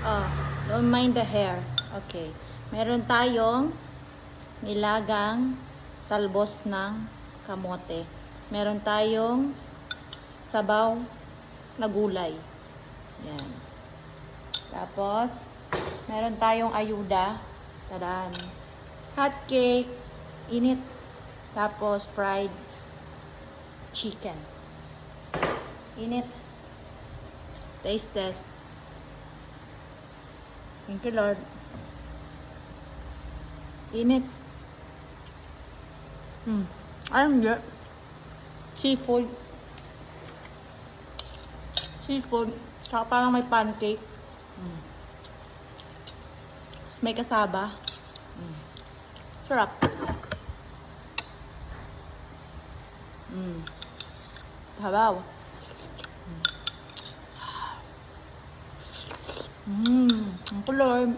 Oh, don't mind the hair. Okay. Meron tayong nilagang talbos ng kamote. Meron tayong sabaw na gulay. Yan. Tapos, meron tayong ayuda. Tadaan. Hot cake. Init. Tapos, fried chicken. Init. Taste test. Thank you, Lord. Init. Ayun, hindi. Seafood. Seafood. Tsaka parang may pancake. May kasaba. Sarap. Sabaw. Ang kulor.